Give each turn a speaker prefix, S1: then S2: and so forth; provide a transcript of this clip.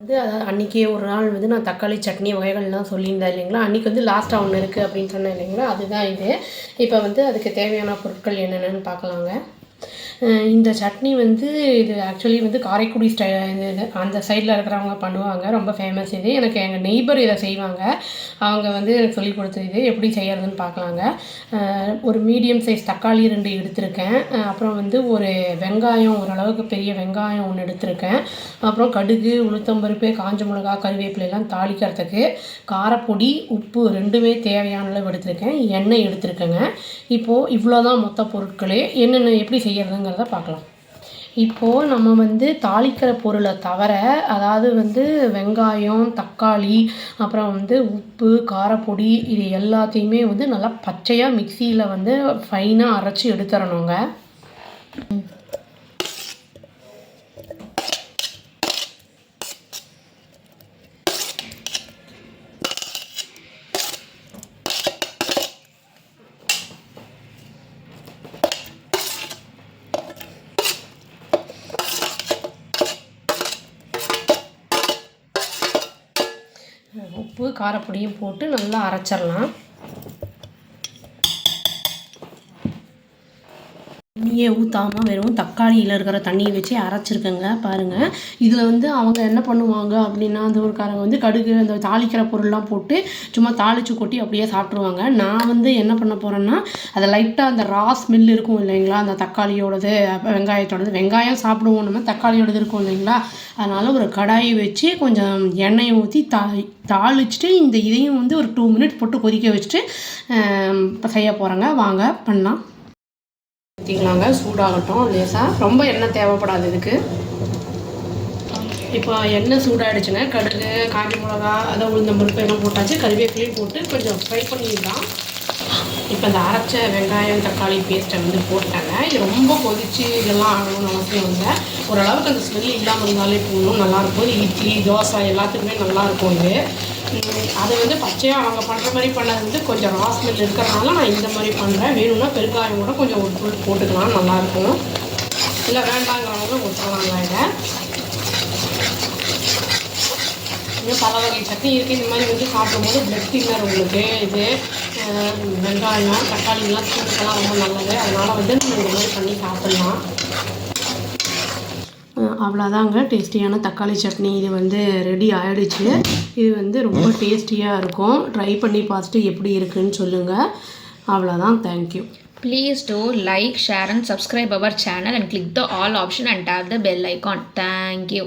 S1: வந்து அதாவது அன்றைக்கே ஒரு நாள் வந்து நான் தக்காளி சட்னி வகைகள்லாம் சொல்லியிருந்தேன் இல்லைங்களா, அன்றைக்கி வந்து லாஸ்ட்டாக ஒன்று இருக்குது அப்படின்னு சொன்னேன் இல்லைங்களா, அதுதான் இது. இப்போ வந்து அதுக்கு தேவையான பொருட்கள் என்னென்னு பார்க்கலாங்க. இந்த சட்னி வந்து இது ஆக்சுவலி வந்து காரைக்குடி இது அந்த சைடில் இருக்கிறவங்க பண்ணுவாங்க, ரொம்ப ஃபேமஸ் இது. எனக்கு எங்கள் நெய்பர் இதை செய்வாங்க, அவங்க வந்து எனக்கு சொல்லிக் கொடுத்தது. இது எப்படி செய்கிறதுன்னு பார்க்கலாங்க. ஒரு மீடியம் சைஸ் தக்காளி 2 எடுத்திருக்கேன். அப்புறம் வந்து ஒரு வெங்காயம், ஓரளவுக்கு பெரிய வெங்காயம் 1 எடுத்திருக்கேன். அப்புறம் கடுகு, உளுத்தம்பருப்பு, காஞ்ச மிளகா, கருவேப்பிலையெல்லாம் தாளிக்கிறதுக்கு, காரப்பொடி, உப்பு 2மே தேவையான அளவு எடுத்திருக்கேன். எண்ணெய் எடுத்திருக்கேங்க. இப்போது இவ்வளோ தான் மொத்த பொருட்களே. என்னென்ன எப்படி செய்கிறதுங்கிறத பார்க்கலாம். இப்போது நம்ம வந்து தாளிக்கிற பொருளை தவிர, அதாவது வந்து வெங்காயம், தக்காளி, அப்புறம் வந்து உப்பு, காரப்பொடி, இது எல்லாத்தையுமே வந்து நல்லா பச்சையாக மிக்சியில் வந்து ஃபைனாக அரைச்சி எடுத்துடணுங்க. உப்பு, காரப்பொடியும் போட்டு நல்லா அரைச்சிடலாம். தண்ணியே ஊற்றாமல் வெறும் தக்காளியில் இருக்கிற தண்ணியை வச்சு அரைச்சிருக்கேங்க பாருங்கள். இதில் வந்து அவங்க என்ன பண்ணுவாங்க அப்படின்னா, அந்த ஊருக்காரங்க வந்து கடுகு, அந்த தாளிக்கிற பொருள்லாம் போட்டு சும்மா தாளித்து கொட்டி அப்படியே சாப்பிட்ருவாங்க. நான் வந்து என்ன பண்ண போகிறேன்னா, அதை லைட்டாக அந்த ரா ஸ்மெல் இருக்கும் இல்லைங்களா, அந்த தக்காளியோடது, வெங்காயத்தோடது. வெங்காயம் சாப்பிடுவோம் நம்ம, தக்காளியோடது இருக்கும் இல்லைங்களா, அதனால் ஒரு கடாயை வச்சு கொஞ்சம் எண்ணெயை ஊற்றி தாளிச்சுட்டு இந்த இதையும் வந்து ஒரு 2 மினிட்ஸ் போட்டு கொதிக்க வச்சுட்டு செய்ய போகிறேங்க. வாங்க பண்ணலாம். ஊற்றிக்கலாங்க, சூடாகட்டும் லேசாக. ரொம்ப எண்ணெய் தேவைப்படாது இதுக்கு. இப்போ எண்ணெய் சூடாகிடுச்சுங்க. கடுகு, காஞ்ச மிளகா, அதை உளுந்தம்பருப்பு எல்லாம் போட்டாச்சு. கருவேப்பிலையும் போட்டு கொஞ்சம் ஃப்ரை பண்ணிடலாம். இப்போ இந்த அரைச்ச வெங்காயம், தக்காளி பேஸ்ட்டை வந்து போட்டாங்க. இது ரொம்ப கொதிச்சு இதெல்லாம் ஆகணும்னு அவசியம் இல்லை. ஓரளவுக்கு அந்த ஸ்மெல் இல்லாமல் இருந்தாலே போகணும், நல்லாயிருக்கும். இட்லி, தோசை எல்லாத்துக்குமே நல்லாயிருக்கும் இது. அதை வந்து பச்சையாக அவங்க பண்ணுற மாதிரி பண்ணது வந்து கொஞ்சம் ரா ஸ்மெல் இருக்கிறதுனால நான் இந்த மாதிரி பண்ணுறேன். வேணும்னா பெருங்காயம் கூட கொஞ்சம் ஒரு தூள் போட்டுக்கலாம், நல்லாயிருக்கும். இல்லை வேண்டாங்கிறவங்க ஊற்றலாங்க. இங்கே பல வகை சட்னி இருக்குது. இந்த மாதிரி வந்து சாப்பிடும்போது பிளட் தின்னர் உங்களுக்கு இது வெங்காயம், தக்காளிலாம் ஸ்கின்னுக்கெல்லாம் ரொம்ப நல்லது. அதனால் வந்து நம்ம இந்த மாதிரி பண்ணி சாப்பிட்லாம். அவ்வளோதாங்க, டேஸ்டியான தக்காளி சட்னி இது வந்து ரெடி ஆகிடுச்சு. இது வந்து ரொம்ப டேஸ்டியாக இருக்கும். ட்ரை பண்ணி பார்த்துட்டு எப்படி இருக்குன்னு சொல்லுங்கள். அவ்வளோதான். Thank you.
S2: Please do like, share and subscribe our channel and click the all option and tap the bell icon. Thank you.